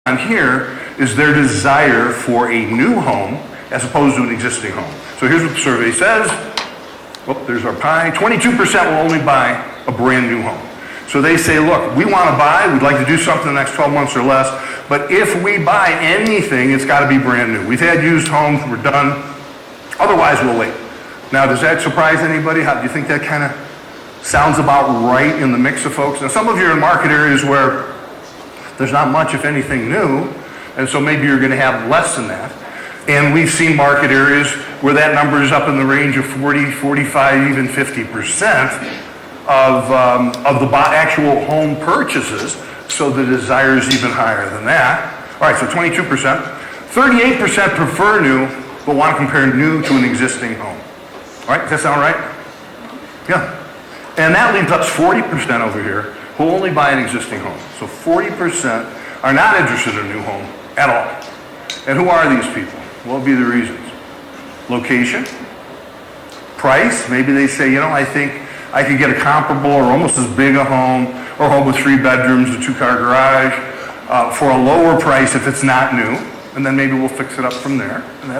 on here is their desire for a new home as opposed to an existing home. So here's what the survey says. Oh, there's our pie. 22% will only buy a brand new home. So they say, look, we want to buy, we'd like to do something in the next 12 months or less, but if we buy anything, it's got to be brand new. We've had used homes, we're done. Otherwise, we'll wait. Now, does that surprise anybody? How do you think that kind of sounds about right in the mix of folks? Now, some of you are in market areas where there's not much, if anything, new, and so maybe you're going to have less than that. And we've seen market areas where that number is up in the range of 40, 45, even 50% of the actual home purchases, so the desire is even higher than that. All right, so 22%. 38% prefer new, but want to compare new to an existing home. All right, does that sound right? Yeah. And that leaves us 40% over here who only buy an existing home. So 40% are not interested in a new home at all. And who are these people? What would be the reasons? Location, price. Maybe they say, you know, I think I could get a comparable or almost as big a home, or a home with 3 bedrooms, a 2-car garage, for a lower price if it's not new, and then maybe we'll fix it up from there. And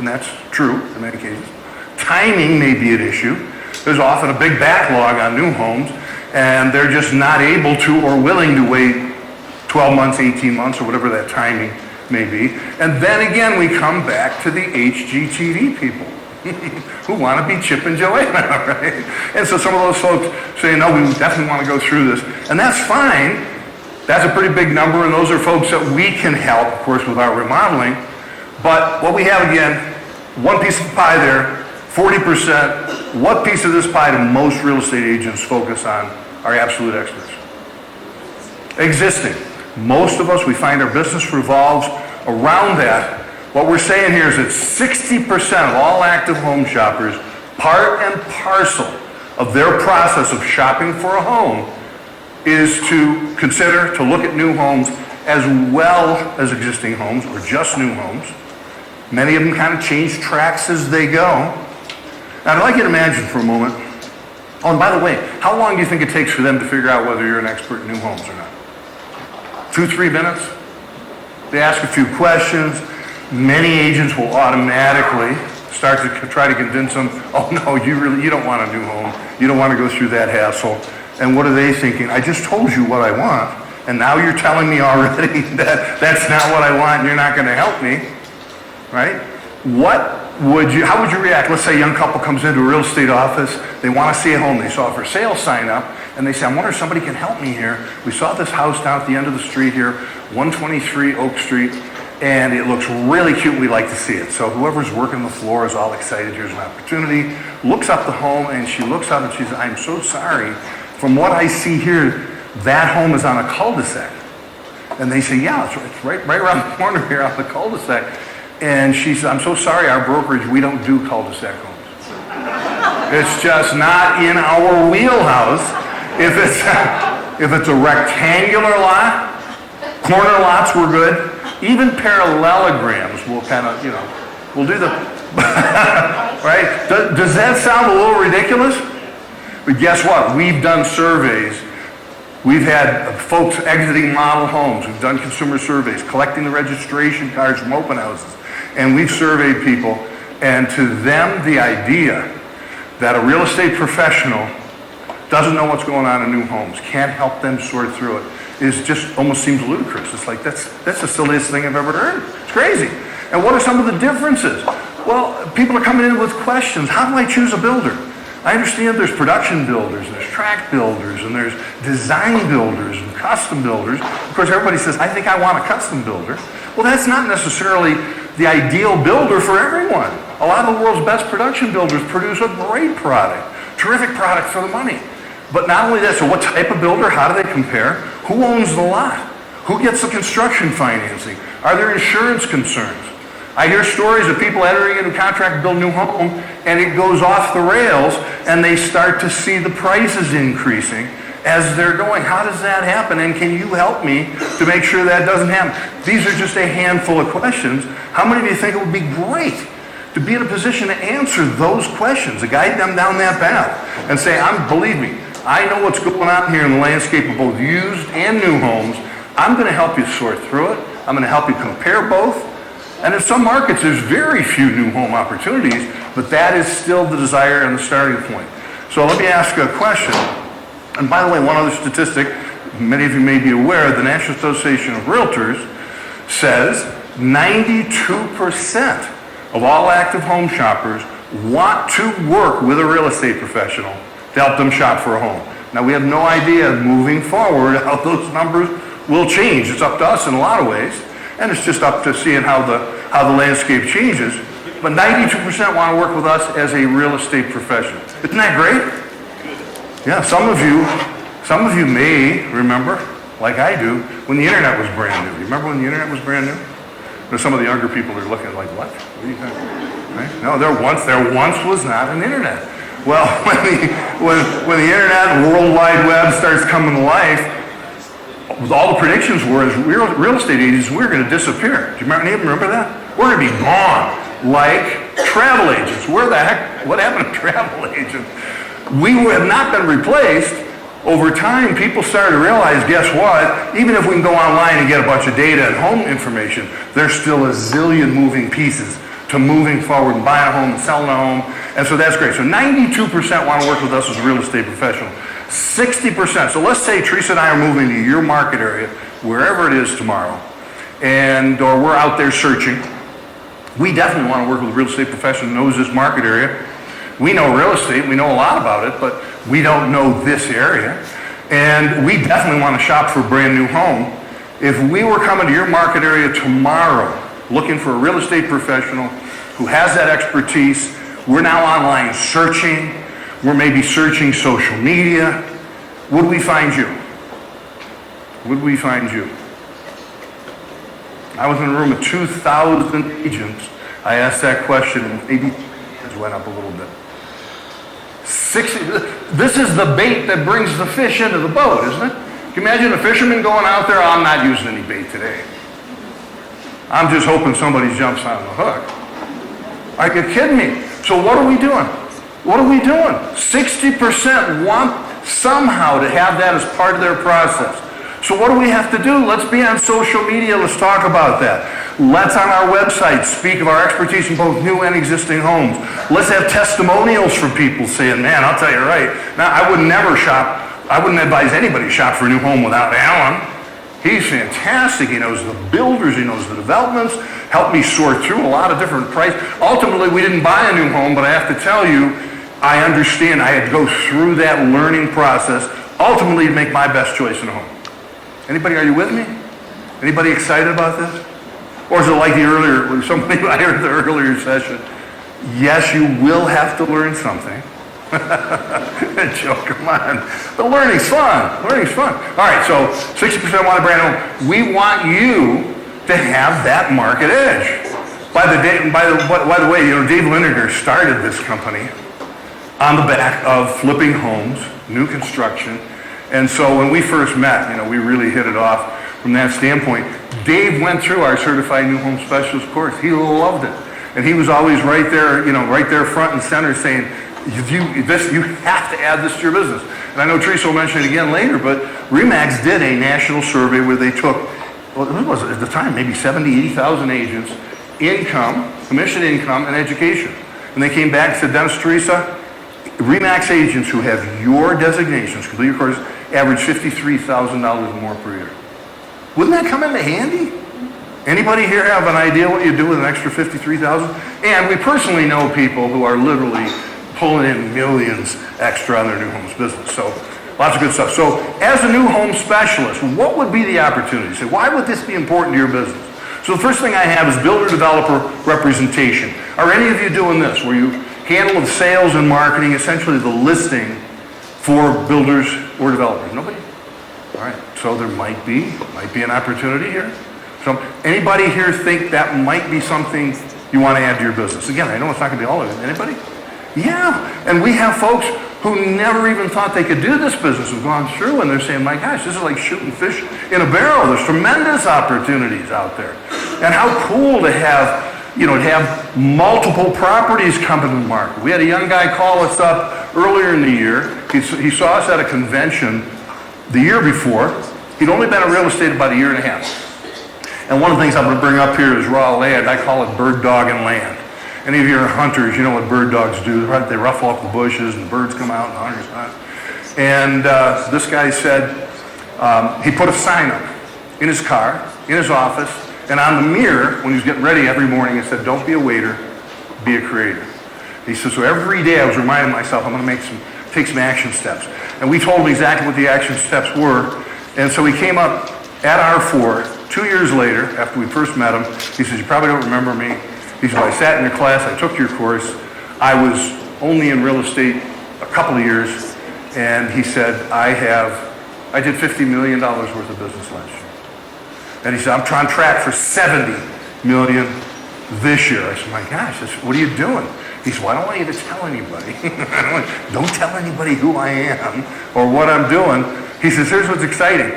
that's true in many cases. Timing may be an issue. There's often a big backlog on new homes, and they're just not able to or willing to wait 12 months, 18 months, or whatever that timing may be. And then again, we come back to the HGTV people who want to be Chip and Joanna, right? And so some of those folks say, no, we definitely want to go through this. And that's fine. That's a pretty big number, and those are folks that we can help, of course, with our remodeling. But what we have, again, one piece of the pie there, 40%. What piece of this pie do most real estate agents focus on are absolute experts? Existing. Most of us, we find our business revolves around that. What we're saying here is that 60% of all active home shoppers, part and parcel of their process of shopping for a home is to consider, to look at new homes as well as existing homes or just new homes. Many of them kind of change tracks as they go. Now, I'd like you to imagine for a moment, oh, and by the way, how long do you think it takes for them to figure out whether you're an expert in new homes or not? 2-3 minutes? They ask a few questions. Many agents will automatically start to try to convince them, oh no, you don't want a new home. You don't want to go through that hassle. And what are they thinking? I just told you what I want, and now you're telling me already that that's not what I want and you're not going to help me, right? How would you react? Let's say a young couple comes into a real estate office, they want to see a home, they saw a for sale sign up, and they say, I wonder if somebody can help me here. We saw this house down at the end of the street here, 123 Oak Street, and it looks really cute, we'd like to see it. So whoever's working the floor is all excited, here's an opportunity, looks up the home, and she looks up and she says, I'm so sorry, from what I see here, that home is on a cul-de-sac. And they say, yeah, it's right around the corner here on the cul-de-sac. And she said, I'm so sorry, our brokerage, we don't do cul-de-sac homes. It's just not in our wheelhouse. If it's a rectangular lot, corner lots we're good. Even parallelograms will kind of, we'll do the, right? Does that sound a little ridiculous? But guess what? We've done surveys. We've had folks exiting model homes. We've done consumer surveys, collecting the registration cards from open houses. And we've surveyed people, and to them, the idea that a real estate professional doesn't know what's going on in new homes, can't help them sort through it, is just almost seems ludicrous. It's like, that's the silliest thing I've ever heard. It's crazy. And what are some of the differences? Well, people are coming in with questions. How do I choose a builder? I understand there's production builders, and there's tract builders, and there's design builders and custom builders. Of course, everybody says, I think I want a custom builder. Well, that's not necessarily the ideal builder for everyone. A lot of the world's best production builders produce a great product, terrific product for the money. But not only that, so what type of builder? How do they compare? Who owns the lot? Who gets the construction financing? Are there insurance concerns? I hear stories of people entering into a contract to build a new home, and it goes off the rails, and they start to see the prices increasing as they're going. How does that happen? And can you help me to make sure that doesn't happen? These are just a handful of questions. How many of you think it would be great to be in a position to answer those questions, to guide them down that path, and say, believe me, I know what's going on here in the landscape of both used and new homes. I'm going to help you sort through it. I'm going to help you compare both. And in some markets, there's very few new home opportunities, but that is still the desire and the starting point. So let me ask you a question. And by the way, one other statistic, many of you may be aware, the National Association of Realtors says 92% of all active home shoppers want to work with a real estate professional to help them shop for a home. Now, we have no idea moving forward how those numbers will change. It's up to us in a lot of ways, and it's just up to seeing how the landscape changes. But 92% want to work with us as a real estate professional. Isn't that great? Yeah, some of you may remember, like I do, when the internet was brand new. You remember when the internet was brand new? There's some of the younger people are looking like, what? What are you talking about? Right? No, there once was not an internet. Well, when the internet and World Wide Web starts coming to life, all the predictions were as real estate agents, we're going to disappear. Do you remember that? We're going to be gone, like travel agents. Where the heck? What happened to travel agents? We have not been replaced. Over time, people started to realize, guess what? Even if we can go online and get a bunch of data and home information, there's still a zillion moving pieces to moving forward and buying a home and selling a home. And so that's great. So 92% want to work with us as a real estate professional. 60%, so let's say Teresa and I are moving to your market area, wherever it is tomorrow, or we're out there searching. We definitely want to work with a real estate professional who knows this market area. We know real estate, we know a lot about it, but we don't know this area. And we definitely want to shop for a brand new home. If we were coming to your market area tomorrow, looking for a real estate professional who has that expertise, we're now online searching, we're maybe searching social media, would we find you? Would we find you? I was in a room with 2,000 agents. I asked that question and maybe it went up a little bit. This is the bait that brings the fish into the boat, isn't it? Can you imagine a fisherman going out there? I'm not using any bait today. I'm just hoping somebody jumps on the hook. Are you kidding me? So what are we doing? What are we doing? 60% want somehow to have that as part of their process. So what do we have to do? Let's be on social media. Let's talk about that. Let's on our website speak of our expertise in both new and existing homes. Let's have testimonials from people saying, man, I'll tell you right. Now, I would never shop. I wouldn't advise anybody to shop for a new home without Alan. He's fantastic. He knows the builders. He knows the developments. Helped me sort through a lot of different prices. Ultimately, we didn't buy a new home, but I have to tell you, I understand. I had to go through that learning process, ultimately to make my best choice in a home. Anybody, are you with me? Anybody excited about this? Or is it like I heard the earlier session? Yes, you will have to learn something. Joe, come on. The learning's fun. Learning's fun. All right, so 60% want a brand home. We want you to have that market edge. By the way, Dave Linegar started this company on the back of flipping homes, new construction. And so when we first met, we really hit it off from that standpoint. Dave went through our certified new home specialist course. He loved it. And he was always right there, right there front and center saying, you have to add this to your business. And I know Teresa will mention it again later, but RE/MAX did a national survey where they took, what was it at the time, maybe 70, 80,000 agents, income, commission income, and education. And they came back and said, Dennis, Teresa, RE/MAX agents who have your designations, complete your course, average $53,000 more per year. Wouldn't that come into handy? Anybody here have an idea what you do with an extra $53,000? And we personally know people who are literally pulling in millions extra on their new homes business. So lots of good stuff. So as a new home specialist, what would be the opportunity? So why would this be important to your business? So the first thing I have is builder-developer representation. Are any of you doing this, where you handle the sales and marketing, essentially the listing for builders or developers? Nobody? All right, so there might be an opportunity here. So anybody here think that might be something you want to add to your business? Again, I know it's not going to be all of it. Anybody? Yeah, and we have folks who never even thought they could do this business have gone through, and they're saying, my gosh, this is like shooting fish in a barrel. There's tremendous opportunities out there. And how cool to have multiple properties come to the market. We had a young guy call us up earlier in the year. He saw us at a convention the year before. He'd only been in real estate about a year and a half. And one of the things I'm going to bring up here is raw land. I call it bird dog and land. Any of you are hunters, you know what bird dogs do. They ruffle up the bushes and the birds come out and the hunters hunt. And this guy said, he put a sign up in his car, in his office, and on the mirror, when he was getting ready every morning, he said, don't be a waiter, be a creator. He said, so every day I was reminding myself, I'm going to take some action steps. And we told him exactly what the action steps were. And so he came up at R4 2 years later, after we first met him. He says, you probably don't remember me. He said, I sat in your class, I took your course. I was only in real estate a couple of years. And he said, I did $50 million worth of business last year. And he said, I'm trying to track for $70 million this year. I said, my gosh, what are you doing? He said, well, I don't want you to tell anybody. Don't tell anybody who I am or what I'm doing. He says, here's what's exciting.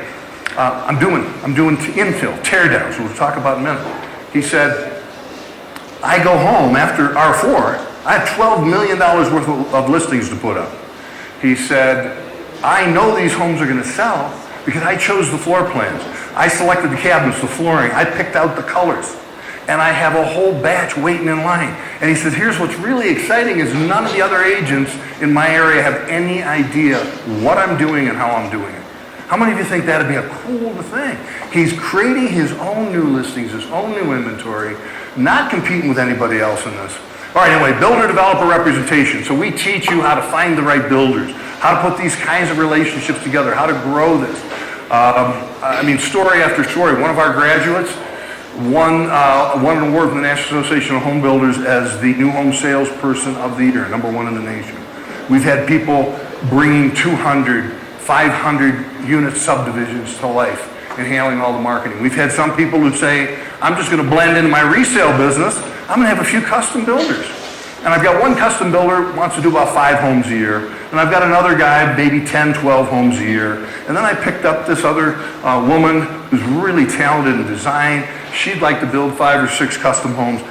I'm doing infill, tear downs, we'll talk about in a minute. He said, I go home after R4, I have $12 million worth of listings to put up. He said, I know these homes are going to sell because I chose the floor plans. I selected the cabinets, the flooring. I picked out the colors. And I have a whole batch waiting in line. And he says, here's what's really exciting is none of the other agents in my area have any idea what I'm doing and how I'm doing it. How many of you think that'd be a cool thing? He's creating his own new listings, his own new inventory, not competing with anybody else in this. All right, anyway, builder-developer representation. So we teach you how to find the right builders, how to put these kinds of relationships together, how to grow this. Story after story. One of our graduates won an award from the National Association of Home Builders as the new home salesperson of the year, #1 in the nation. We've had people bringing 200, 500 unit subdivisions to life and handling all the marketing. We've had some people who say, I'm just going to blend into my resale business. I'm going to have a few custom builders. And I've got one custom builder who wants to do about 5 homes a year. And I've got another guy, maybe 10, 12 homes a year. And then I picked up this other woman who's really talented in design. She'd like to build 5 or 6 custom homes.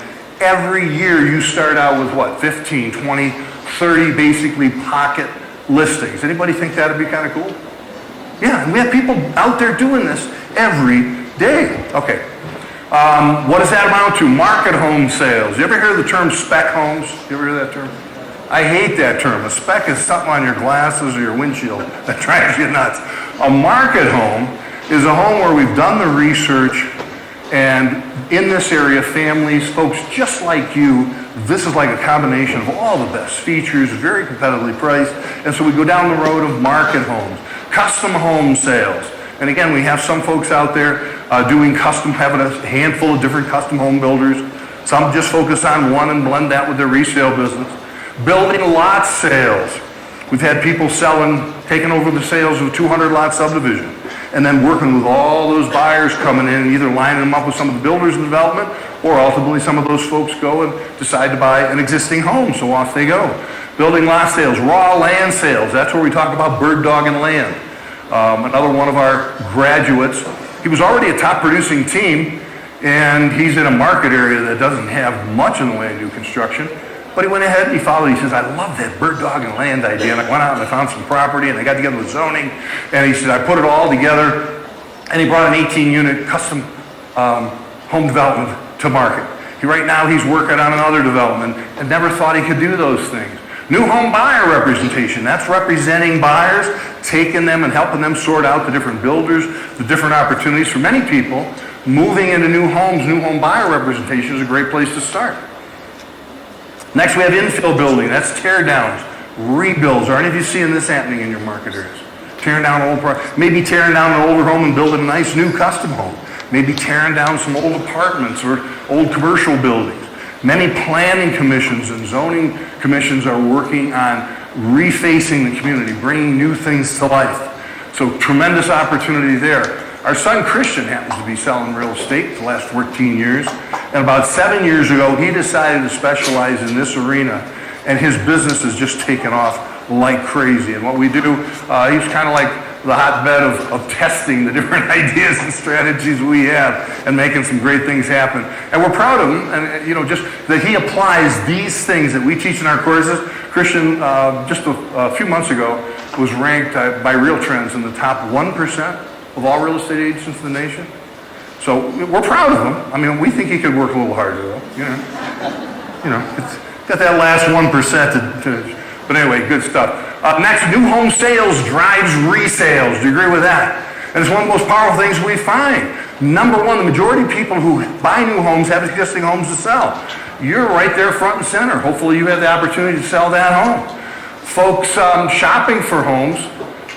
Every year you start out with what, 15, 20, 30 basically pocket listings. Anybody think that'd be kind of cool? Yeah, and we have people out there doing this every day. Okay. What does that amount to? Market home sales. You ever hear the term spec homes? You ever hear that term? I hate that term. A spec is something on your glasses or your windshield that drives you nuts. A market home is a home where we've done the research, and in this area, families, folks just like you, this is like a combination of all the best features, very competitively priced, and so we go down the road of market homes, custom home sales. And again, we have some folks out there doing custom, having a handful of different custom home builders. Some just focus on one and blend that with their resale business. Building lot sales. We've had people taking over the sales of a 200 lot subdivision and then working with all those buyers coming in and either lining them up with some of the builders in development, or ultimately some of those folks go and decide to buy an existing home, so off they go. Building lot sales, raw land sales. That's where we talk about bird dog and land. Another one of our graduates, he was already a top producing team, and he's in a market area that doesn't have much in the way of new construction, but he went ahead and he followed. He says, I love that bird dog and land idea, and I went out and I found some property, and I got together with zoning, and he said, I put it all together, and he brought an 18-unit custom home development to market. Right now he's working on another development and never thought he could do those things. New home buyer representation, that's representing buyers, taking them and helping them sort out the different builders, the different opportunities. For many people, moving into new homes, new home buyer representation is a great place to start. Next, we have infill building. That's tear downs, rebuilds. Are any of you seeing this happening in your market areas? Tearing down maybe tearing down an older home and building a nice new custom home. Maybe tearing down some old apartments or old commercial buildings. Many planning commissions and zoning commissions are working on refacing the community, bringing new things to life. So tremendous opportunity there. Our son Christian happens to be selling real estate the last 14 years. And about 7 years ago, he decided to specialize in this arena. And his business has just taken off like crazy. And what we do, he's kind of like the hotbed of testing the different ideas and strategies we have and making some great things happen. And we're proud of him, and just that he applies these things that we teach in our courses. Christian, just a few months ago, was ranked by Real Trends in the top 1% of all real estate agents in the nation. So we're proud of him. I mean, we think he could work a little harder, though. It's got that last 1%. But anyway, good stuff. Next, new home sales drives resales. Do you agree with that? And it's one of the most powerful things we find. Number one, the majority of people who buy new homes have existing homes to sell. You're right there front and center. Hopefully you have the opportunity to sell that home. Folks shopping for homes,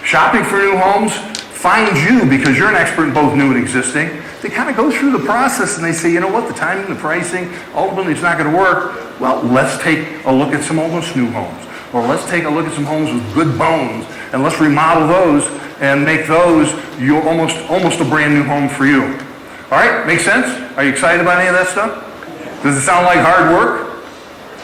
shopping for new homes, find you because you're an expert in both new and existing. They kind of go through the process and they say, you know what, the timing, the pricing, ultimately it's not going to work. Well, let's take a look at some almost new homes. Or let's take a look at some homes with good bones and let's remodel those and make those almost a brand new home for you. All right, makes sense? Are you excited about any of that stuff? Does it sound like hard work?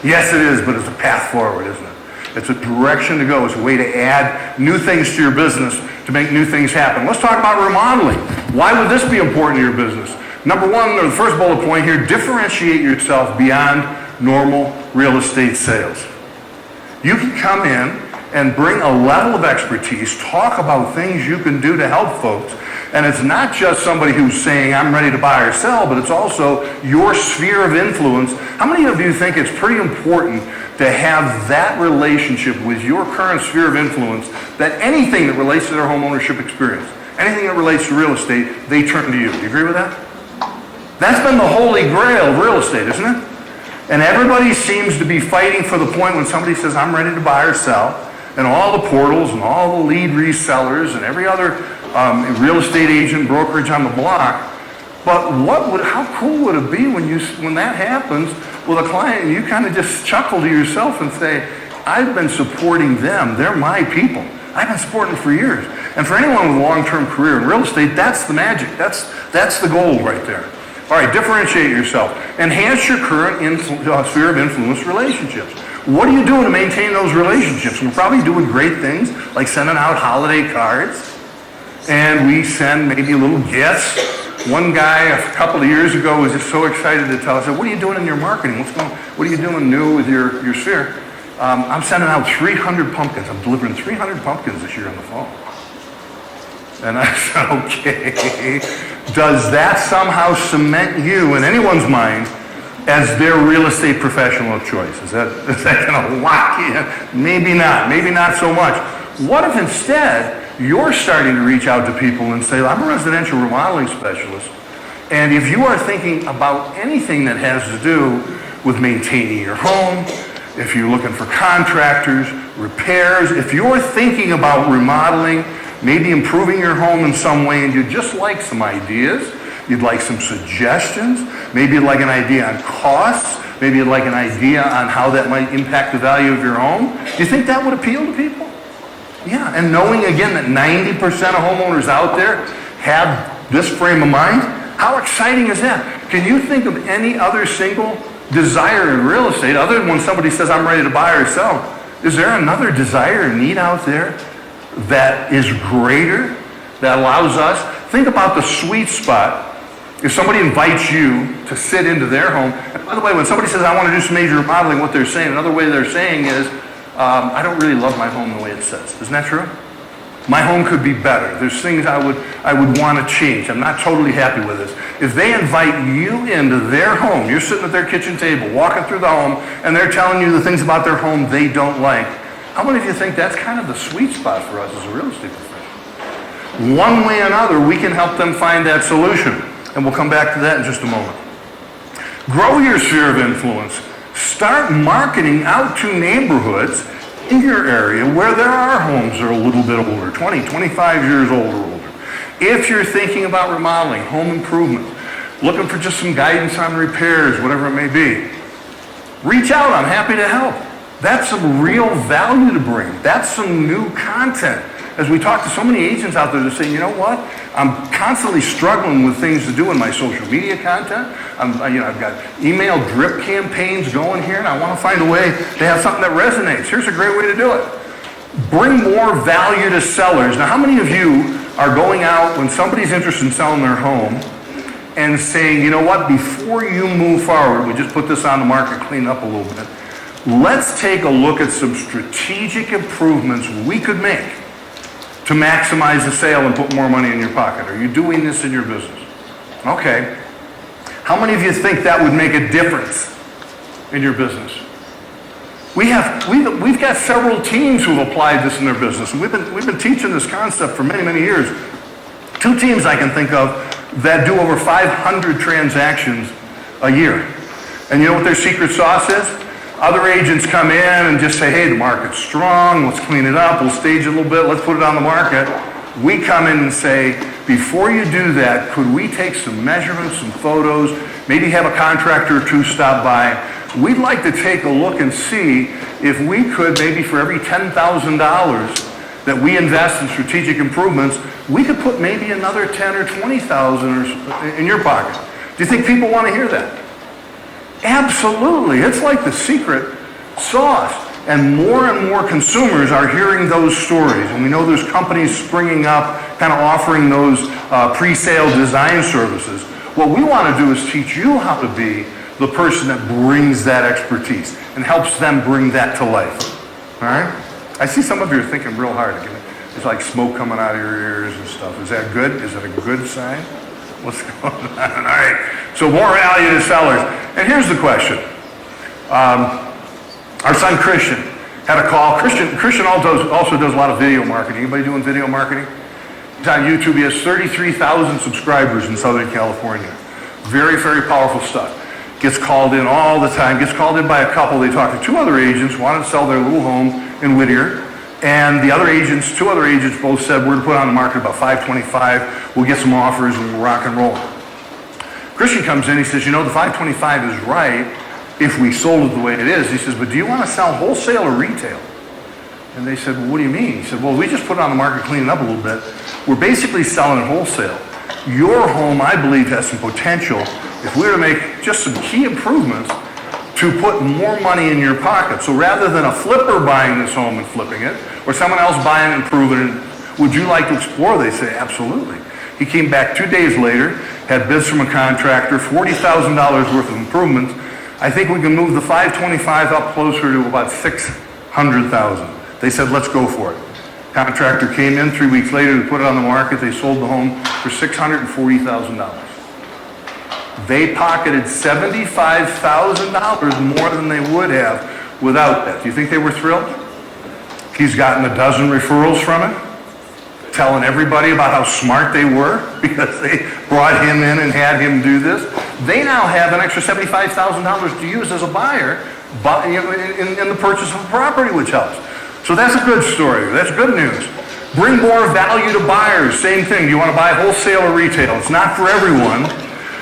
Yes, it is, but it's a path forward, isn't it? It's a direction to go. It's a way to add new things to your business to make new things happen. Let's talk about remodeling. Why would this be important to your business? Number one, or the first bullet point here, differentiate yourself beyond normal real estate sales. You can come in and bring a level of expertise, talk about things you can do to help folks. And it's not just somebody who's saying, I'm ready to buy or sell, but it's also your sphere of influence. How many of you think it's pretty important to have that relationship with your current sphere of influence, that anything that relates to their home ownership experience, anything that relates to real estate, they turn to you? Do you agree with that? That's been the holy grail of real estate, isn't it? And everybody seems to be fighting for the point when somebody says, I'm ready to buy or sell, and all the portals and all the lead resellers and every other real estate agent brokerage on the block. But how cool would it be when that happens with a client and you kind of just chuckle to yourself and say, I've been supporting them. They're my people. I've been supporting them for years. And for anyone with a long-term career in real estate, that's the magic. That's the gold right there. All right, differentiate yourself. Enhance your current sphere of influence relationships. What are you doing to maintain those relationships? We're probably doing great things like sending out holiday cards. And we send maybe little gifts. One guy a couple of years ago was just so excited to tell us, what are you doing in your marketing? What are you doing new with your sphere? I'm sending out 300 pumpkins. I'm delivering 300 pumpkins this year in the fall. And I said, okay. Does that somehow cement you in anyone's mind as their real estate professional of choice? Is that going to lock you in? Maybe not so much. What if instead you're starting to reach out to people and say, I'm a residential remodeling specialist, and if you are thinking about anything that has to do with maintaining your home, if you're looking for contractors, repairs, if you're thinking about remodeling, maybe improving your home in some way, and you'd just like some ideas, you'd like some suggestions, maybe you'd like an idea on costs, maybe you'd like an idea on how that might impact the value of your home, do you think that would appeal to people? Yeah, and knowing again that 90% of homeowners out there have this frame of mind, how exciting is that? Can you think of any other single desire in real estate other than when somebody says, I'm ready to buy or sell? Is there another desire or need out there that is greater, that allows us? Think about the sweet spot. If somebody invites you to sit into their home, and by the way, when somebody says, I want to do some major remodeling, what they're saying, another way they're saying is, I don't really love my home the way it sits. Isn't that true? My home could be better. There's things I would want to change. I'm not totally happy with this. If they invite you into their home, you're sitting at their kitchen table, walking through the home, and they're telling you the things about their home they don't like, how many of you think that's kind of the sweet spot for us as a real estate professional? One way or another, we can help them find that solution. And we'll come back to that in just a moment. Grow your sphere of influence. Start marketing out to neighborhoods in your area where there are homes that are a little bit older, 20, 25 years old or older. If you're thinking about remodeling, home improvement, looking for just some guidance on repairs, whatever it may be, reach out. I'm happy to help. That's some real value to bring. That's some new content. As we talk to so many agents out there that say, you know what? I'm constantly struggling with things to do in my social media content. I've got email drip campaigns going here, and I want to find a way to have something that resonates. Here's a great way to do it. Bring more value to sellers. Now, how many of you are going out when somebody's interested in selling their home and saying, you know what, before you move forward, we just put this on the market, clean up a little bit, let's take a look at some strategic improvements we could make to maximize the sale and put more money in your pocket. Are you doing this in your business? Okay. How many of you think that would make a difference in your business? We've got several teams who have applied this in their business, and we've been teaching this concept for many, many years. 2 teams I can think of that do over 500 transactions a year. And you know what their secret sauce is? Other agents come in and just say, hey, the market's strong, let's clean it up, we'll stage it a little bit, let's put it on the market. We come in and say, before you do that, could we take some measurements, some photos, maybe have a contractor or 2 stop by? We'd like to take a look and see if we could, maybe for every $10,000 that we invest in strategic improvements, we could put maybe another 10 or 20,000 in your pocket. Do you think people want to hear that? Absolutely. It's like the secret sauce. And more consumers are hearing those stories. And we know there's companies springing up, kind of offering those pre-sale design services. What we want to do is teach you how to be the person that brings that expertise and helps them bring that to life. All right? I see some of you are thinking real hard. It's like smoke coming out of your ears and stuff. Is that good? Is it a good sign? What's going on? All right. So more value to sellers. And here's the question. Our son Christian had a call. Christian also does a lot of video marketing. Anybody doing video marketing? He's on YouTube. He has 33,000 subscribers in Southern California. Very, very powerful stuff. Gets called in all the time. Gets called in by a couple. They talked to 2 other agents, wanted to sell their little home in Whittier. And the other agents, 2 other agents both said, we're going to put it on the market about $525. We'll get some offers and we'll rock and roll. Christian comes in, he says, you know, the $525 is right if we sold it the way it is. He says, but do you want to sell wholesale or retail? And they said, well, what do you mean? He said, well, we just put it on the market, clean it up a little bit. We're basically selling it wholesale. Your home, I believe, has some potential if we were to make just some key improvements to put more money in your pocket. So rather than a flipper buying this home and flipping it, or someone else buying it and improving it, would you like to explore? They say, absolutely. He came back 2 days later, had bids from a contractor, $40,000 worth of improvements. I think we can move the $525 up closer to about $600,000. They said, let's go for it. Contractor came in 3 weeks later to put it on the market. They sold the home for $640,000. They pocketed $75,000 more than they would have without that. Do you think they were thrilled? He's gotten a dozen referrals from it, telling everybody about how smart they were because they brought him in and had him do this. They now have an extra $75,000 to use as a buyer in the purchase of a property, which helps. So that's a good story. That's good news. Bring more value to buyers. Same thing. Do you want to buy wholesale or retail? It's not for everyone.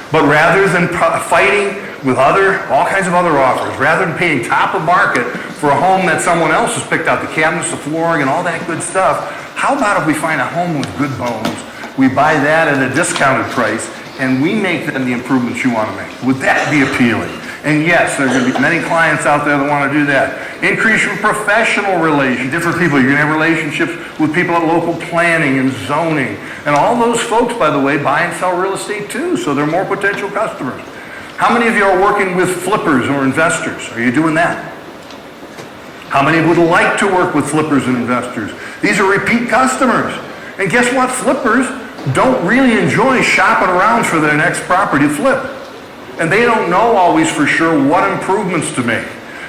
But rather than fighting with all kinds of other offers, rather than paying top of market for a home that someone else has picked out, the cabinets, the flooring, and all that good stuff, how about if we find a home with good bones, we buy that at a discounted price, and we make them the improvements you want to make? Would that be appealing? And yes, there are going to be many clients out there that want to do that. Increase your professional relations. Different people. You're going to have relationships with people at local planning and zoning. And all those folks, by the way, buy and sell real estate too, so they're more potential customers. How many of you are working with flippers or investors? Are you doing that? How many would like to work with flippers and investors? These are repeat customers. And guess what? Flippers don't really enjoy shopping around for their next property flip. And they don't know always for sure what improvements to make.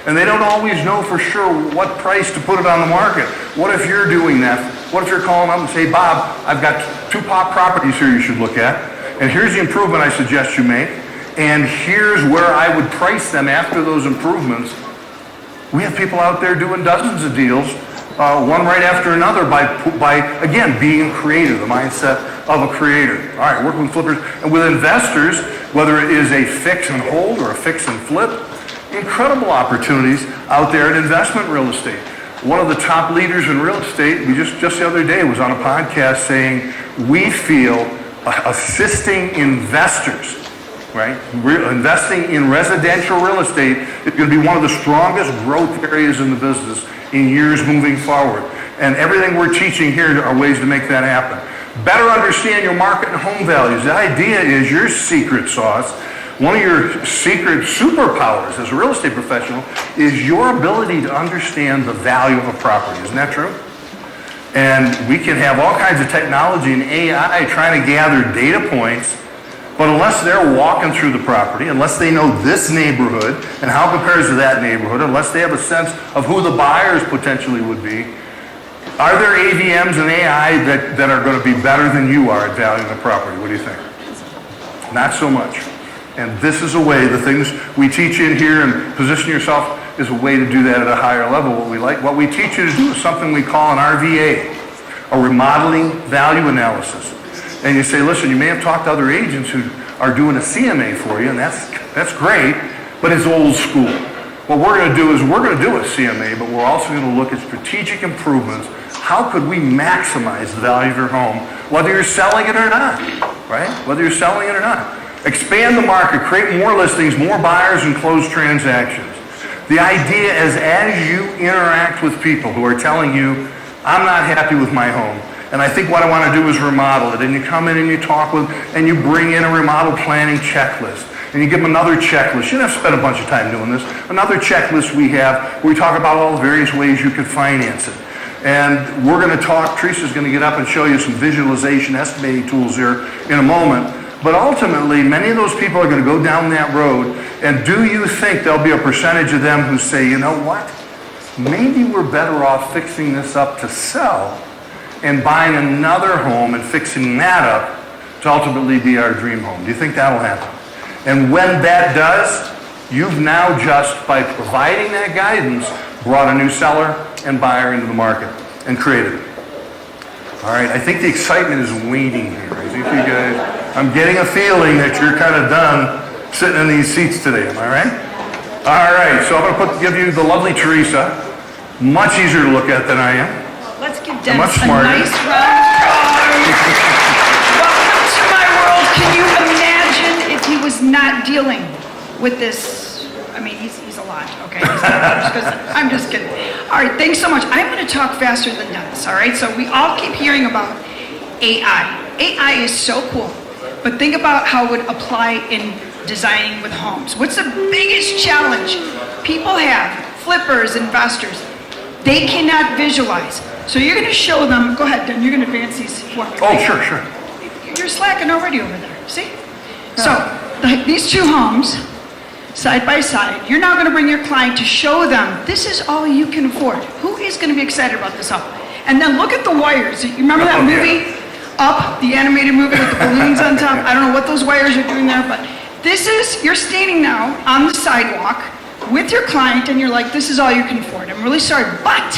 And they don't always know for sure what price to put it on the market. What if you're doing that? What if you're calling up and say, Bob, I've got 2 properties here you should look at. And here's the improvement I suggest you make. And here's where I would price them after those improvements. We have people out there doing dozens of deals, one right after another by again, being creative, the mindset of a creator. All right, working with flippers and with investors, whether it is a fix and hold or a fix and flip, incredible opportunities out there in investment real estate. One of the top leaders in real estate, we just the other day was on a podcast saying, we feel assisting investors, right? Investing in residential real estate is going to be one of the strongest growth areas in the business in years moving forward. And everything we're teaching here are ways to make that happen. Better understand your market and home values. The idea is your secret sauce. One of your secret superpowers as a real estate professional is your ability to understand the value of a property. Isn't that true? And we can have all kinds of technology and AI trying to gather data points But unless they're walking through the property, unless they know this neighborhood and how it compares to that neighborhood, unless they have a sense of who the buyers potentially would be, are there AVMs and AI that are going to be better than you are at valuing the property? What do you think? Not so much. And this is a way, the things we teach in here and position yourself is a way to do that at a higher level. What we teach you to do is something we call an RVA, a remodeling value analysis. And you say, listen, you may have talked to other agents who are doing a CMA for you, and that's great, but it's old school. What we're going to do is we're going to do a CMA, but we're also going to look at strategic improvements. How could we maximize the value of your home, whether you're selling it or not, right? Whether you're selling it or not. Expand the market, create more listings, more buyers, and close transactions. The idea is as you interact with people who are telling you, I'm not happy with my home, and I think what I want to do is remodel it, and you come in and you talk with, and you bring in a remodel planning checklist, and you give them another checklist. You don't have to spend a bunch of time doing this. Another checklist we have where we talk about all the various ways you could finance it. And we're going to talk, Teresa's going to get up and show you some visualization estimating tools here in a moment. But ultimately, many of those people are going to go down that road, and do you think there'll be a percentage of them who say, you know what, maybe we're better off fixing this up to sell and buying another home and fixing that up to ultimately be our dream home? Do you think that'll happen? And when that does, you've now just, by providing that guidance, brought a new seller and buyer into the market and created it. All right, I think the excitement is waning here. I think you guys, I'm getting a feeling that you're kind of done sitting in these seats today, am I right? All right, so I'm going to give you the lovely Teresa. Much easier to look at than I am. Let's give Dennis much a smarter. nice round of applause. Welcome to my world. Can you imagine if he was not dealing with this? I mean, he's a lot, okay? I'm just kidding. All right, thanks so much. I'm going to talk faster than Dennis, all right? So we all keep hearing about AI. AI is so cool, but think about how it would apply in designing with homes. What's the biggest challenge people have, flippers, investors? They cannot visualize. So you're going to show them, go ahead, Dan, you're going to advance these for me. Oh, sure, sure. You're slacking already over there, see? So these two homes, side by side, you're now going to bring your client to show them this is all you can afford. Who is going to be excited about this home? And then look at the wires. You remember that movie, Up, the animated movie with the balloons on top? I don't know what those wires are doing there, but this is, you're standing now on the sidewalk with your client and you're like, this is all you can afford. I'm really sorry, but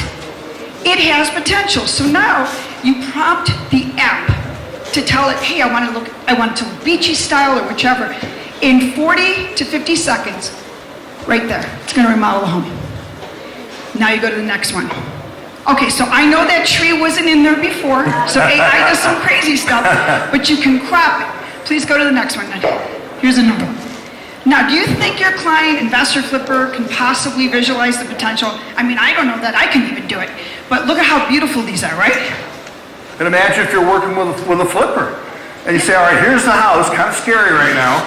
it has potential. So now you prompt the app to tell it, hey, I want it to look beachy style or whichever. In 40 to 50 seconds, right there, it's going to remodel the home. Now you go to the next one. Okay, so I know that tree wasn't in there before, so AI does some crazy stuff, but you can crop it. Please go to the next one then. Here's another one. Now, do you think your client, investor, flipper, can possibly visualize the potential? I mean, I don't know that I can even do it, but look at how beautiful these are, right? And imagine if you're working with a flipper. And you say, all right, here's the house, kind of scary right now.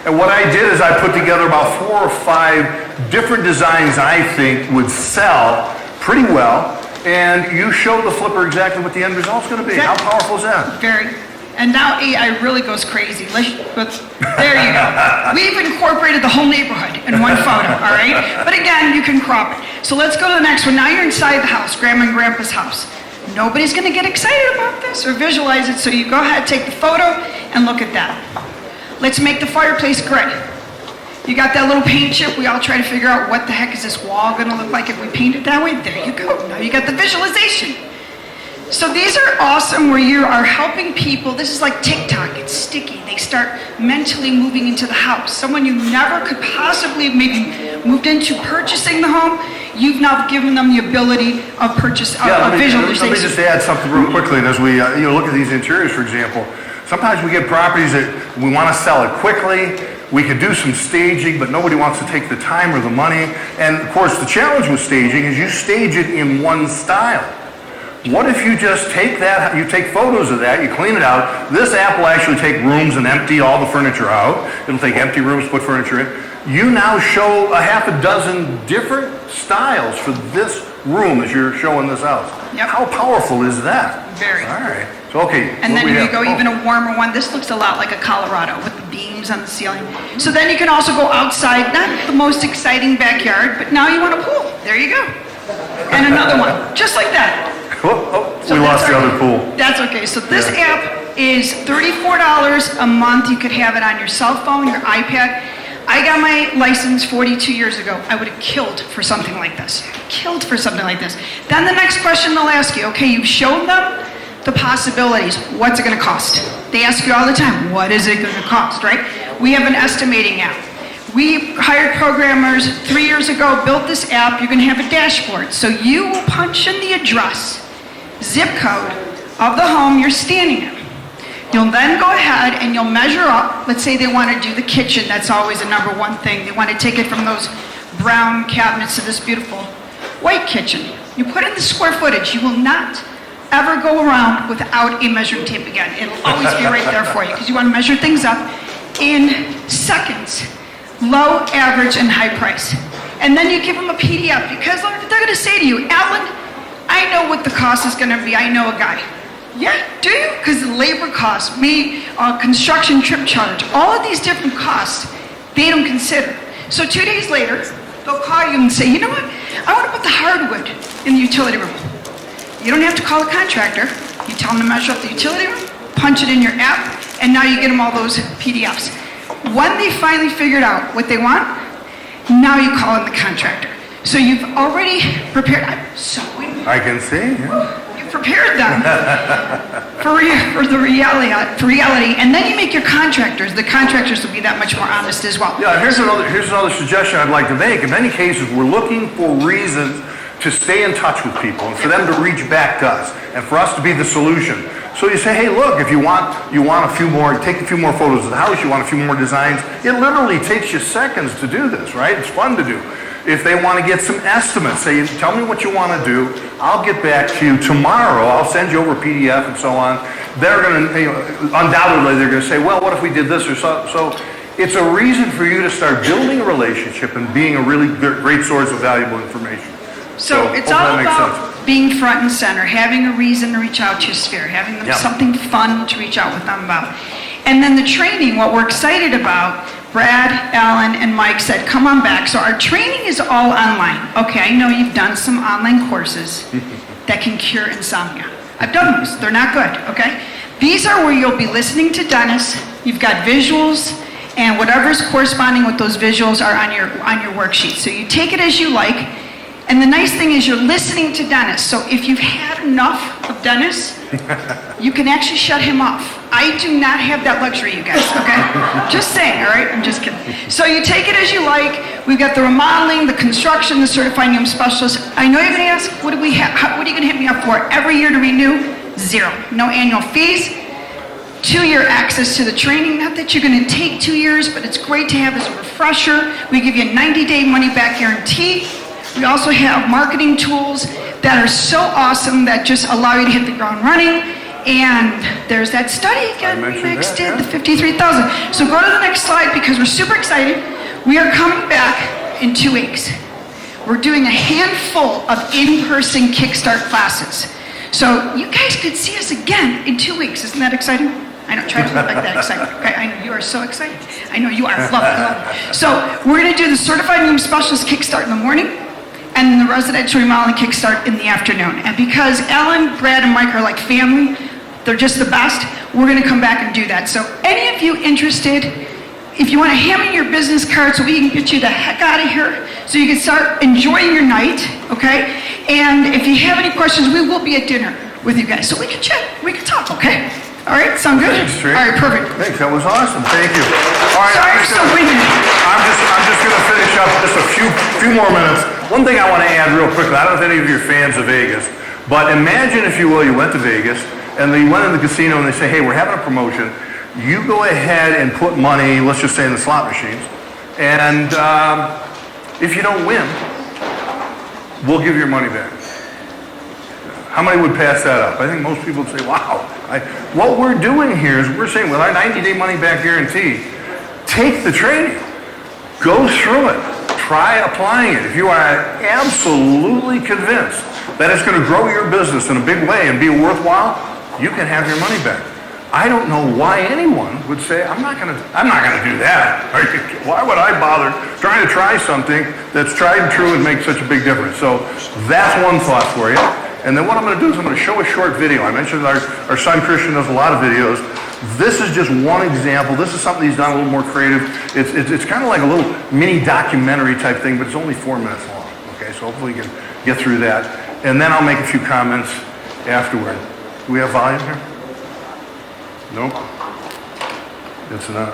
And what I did is I put together about 4 or 5 different designs I think would sell pretty well. And you show the flipper exactly what the end result's going to be. How powerful is that? Very. And now AI really goes crazy. There you go. We've incorporated the whole neighborhood in one photo, all right? But again, you can crop it. So let's go to the next one. Now you're inside the house, Grandma and Grandpa's house. Nobody's going to get excited about this or visualize it, so you go ahead, take the photo, and look at that. Let's make the fireplace gray. You got that little paint chip. We all try to figure out what the heck is this wall going to look like if we paint it that way. There you go. Now you got the visualization. So these are awesome where you are helping people. This is like TikTok. It's sticky. They start mentally moving into the house. Someone you never could possibly maybe moved into purchasing the home, you've now given them the ability of visualization. Let me just add something real quickly. And as we look at these interiors, for example, sometimes we get properties that we want to sell it quickly. We could do some staging, but nobody wants to take the time or the money. And of course, the challenge with staging is you stage it in one style. What if you just take that, you take photos of that, you clean it out. This app will actually take rooms and empty all the furniture out. It'll take empty rooms, put furniture in. You now show a half a dozen different styles for this room as you're showing this house. Yep. How powerful is that? Very. All right. So, okay. And what then we you have? go Oh. even a warmer one. This looks a lot like a Colorado with the beams on the ceiling. So then you can also go outside, not the most exciting backyard, but now you want a pool. There you go. And another one, just like that. So We that's lost the okay. other pool. That's okay. So this Yeah. app is $34 a month. You could have it on your cell phone, your iPad. I got my license 42 years ago. I would have killed for something like this. Killed for something like this. Then the next question they'll ask you, okay, you've shown them the possibilities. What's it going to cost? They ask you all the time, what is it going to cost, right? We have an estimating app. We hired programmers 3 years ago, built this app. You're going to have a dashboard. So you will punch in the address, zip code of the home you're standing in. You'll then go ahead and you'll measure up. Let's say they want to do the kitchen. That's always a number one thing. They want to take it from those brown cabinets to this beautiful white kitchen. You put in the square footage. You will not ever go around without a measuring tape again. It'll always be right there for you because you want to measure things up in seconds. Low, average, and high price. And then you give them a PDF because they're going to say to you, Alan, I know what the cost is going to be. I know a guy. Yeah, do you? Because the labor costs, construction trip charge, all of these different costs, they don't consider. So 2 days later, they'll call you and say, you know what? I want to put the hardwood in the utility room. You don't have to call a contractor. You tell them to measure up the utility room, punch it in your app, and now you get them all those PDFs. When they finally figured out what they want, now you call in the contractor. So you've already prepared. I'm so windy. I can see, yeah. You've prepared them for the reality, and then you make your contractors. The contractors will be that much more honest as well. Yeah, here's another suggestion I'd like to make. In many cases, we're looking for reasons to stay in touch with people and for them to reach back to us and for us to be the solution. So you say, hey, look, if you want a few more, take a few more photos of the house, you want a few more designs, it literally takes you seconds to do this, right? It's fun to do. If they want to get some estimates, say, tell me what you want to do, I'll get back to you tomorrow, I'll send you over PDF and so on. They're going to, undoubtedly, they're going to say, well, what if we did this or so? So it's a reason for you to start building a relationship and being a really great source of valuable information. So it's all about being front and center, having a reason to reach out to your sphere, having them something fun to reach out with them about. And then the training, what we're excited about, Brad, Alan, and Mike said, come on back. So our training is all online. Okay, I know you've done some online courses that can cure insomnia. I've done those. They're not good, okay? These are where you'll be listening to Dennis. You've got visuals, and whatever's corresponding with those visuals are on your worksheet. So you take it as you like. And the nice thing is you're listening to Dennis. So if you've had enough of Dennis, you can actually shut him off. I do not have that luxury, you guys, okay? Just saying, all right? I'm just kidding. So you take it as you like. We've got the remodeling, the construction, the certified home specialist. I know you're going to ask, what are you going to hit me up for? Every year to renew? 0. No annual fees. 2-year access to the training. Not that you're going to take 2 years, but it's great to have as a refresher. We give you a 90-day money-back guarantee. We also have marketing tools that are so awesome that just allow you to hit the ground running. And there's that study again Max did, the 53,000. So go to the next slide because we're super excited. We are coming back in 2 weeks. We're doing a handful of in-person Kickstart classes. So you guys could see us again in 2 weeks. Isn't that exciting? I know, try to look like that excited. Okay, I know you are so excited. I know you are. Love it. So we're going to do the Certified Home Specialist Kickstart in the morning, and the residential remodeling kickstart in the afternoon. And because Alan, Brad, and Mike are like family, they're just the best, we're gonna come back and do that. So any of you interested, if you wanna hand me your business card so we can get you the heck out of here, so you can start enjoying your night, okay? And if you have any questions, we will be at dinner with you guys. So we can chat, we can talk, okay? All right, sound good? Thanks, all right, perfect. Thanks, that was awesome, thank you. All right, Sorry, I'm so windy. I'm just gonna finish up just a few more minutes. One thing I want to add real quickly, I don't know if any of you are fans of Vegas, but imagine, if you will, you went to Vegas and you went in the casino and they say, hey, we're having a promotion. You go ahead and put money, let's just say in the slot machines, and if you don't win, we'll give your money back. How many would pass that up? I think most people would say, wow. What we're doing here is we're saying with our 90-day money back guarantee, take the training, go through it. Try applying it. If you are absolutely convinced that it's going to grow your business in a big way and be worthwhile, you can have your money back. I don't know why anyone would say, I'm not gonna do that. Why would I bother trying to try something that's tried and true and makes such a big difference? So that's one thought for you. And then what I'm gonna do is I'm gonna show a short video. I mentioned our son Christian does a lot of videos. This is just one example. This is something he's done a little more creative. It's kind of like a little mini documentary type thing, but it's only 4 minutes long. Okay, so hopefully you can get through that. And then I'll make a few comments afterward. Do we have volume here? Nope. It's not.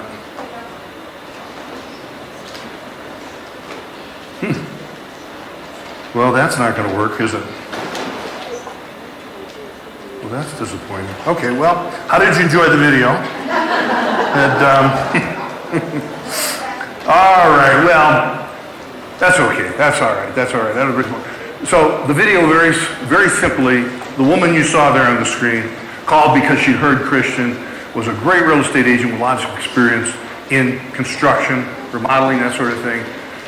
Well, that's not going to work, is it? Well, that's disappointing. Okay, well, how did you enjoy the video? And, all right, well, that's okay. That's all right. That's all right. So the video, very simply, the woman you saw there on the screen called because she heard Christian was a great real estate agent with lots of experience in construction, remodeling, that sort of thing.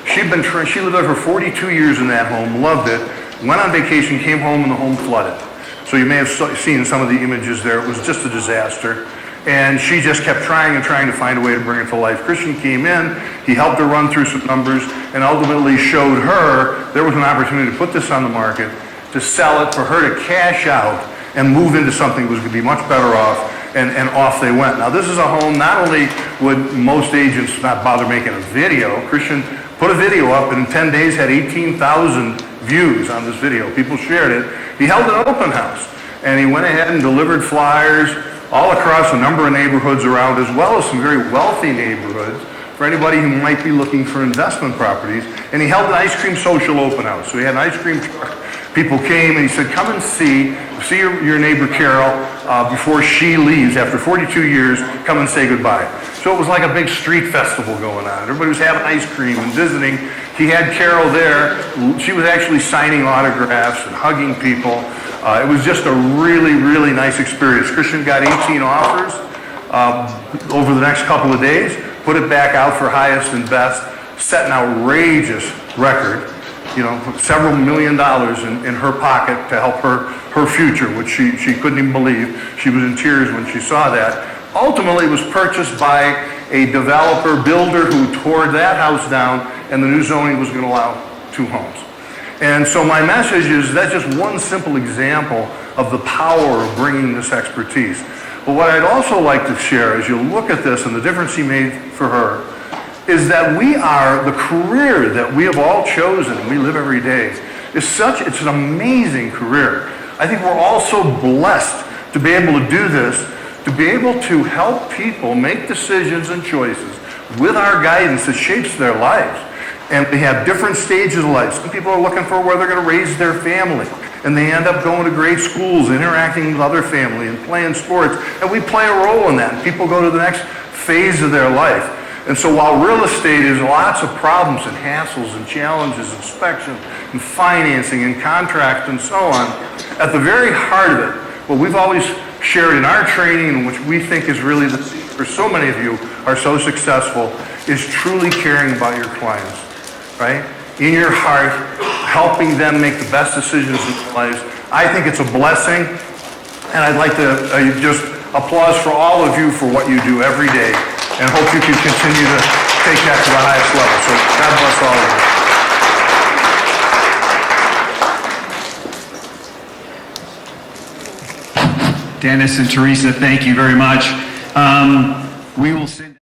She lived there for 42 years in that home, loved it, went on vacation, came home, and the home flooded. So you may have seen some of the images there. It was just a disaster. And she just kept trying and trying to find a way to bring it to life. Christian came in, he helped her run through some numbers, and ultimately showed her there was an opportunity to put this on the market, to sell it, for her to cash out and move into something that was going to be much better off, and off they went. Now this is a home, not only would most agents not bother making a video, Christian put a video up and in 10 days had 18,000 views on this video. People shared it. He held an open house, and he went ahead and delivered flyers all across a number of neighborhoods around, as well as some very wealthy neighborhoods for anybody who might be looking for investment properties. And he held an ice cream social open house. So he had an ice cream truck. People came and he said, come and see your neighbor Carol before she leaves. After 42 years, come and say goodbye. So it was like a big street festival going on. Everybody was having ice cream and visiting. He had Carol there. She was actually signing autographs and hugging people. It was just a really, really nice experience. Christian got 18 offers over the next couple of days, put it back out for highest and best, set an outrageous record, several $1 million in her pocket to help her future, which she couldn't even believe. She was in tears when she saw that. Ultimately, it was purchased by a developer builder who tore that house down, and the new zoning was going to allow 2 homes. And so my message is that's just one simple example of the power of bringing this expertise. But what I'd also like to share as you look at this and the difference he made for her is that the career that we have all chosen and we live every day it's an amazing career. I think we're all so blessed to be able to do this, to be able to help people make decisions and choices with our guidance that shapes their lives. And we have different stages of life. Some people are looking for where they're going to raise their family. And they end up going to great schools, interacting with other family and playing sports. And we play a role in that. And people go to the next phase of their life. And so while real estate is lots of problems and hassles and challenges, inspection and financing and contract and so on, at the very heart of it, what we've always shared in our training and which we think is really the secret for so many of you are so successful is truly caring about your clients. Right? In your heart, helping them make the best decisions in their lives. I think it's a blessing, and I'd like to just applause for all of you for what you do every day, and hope you can continue to take that to the highest level. So God bless all of you. Dennis and Teresa, thank you very much. We will send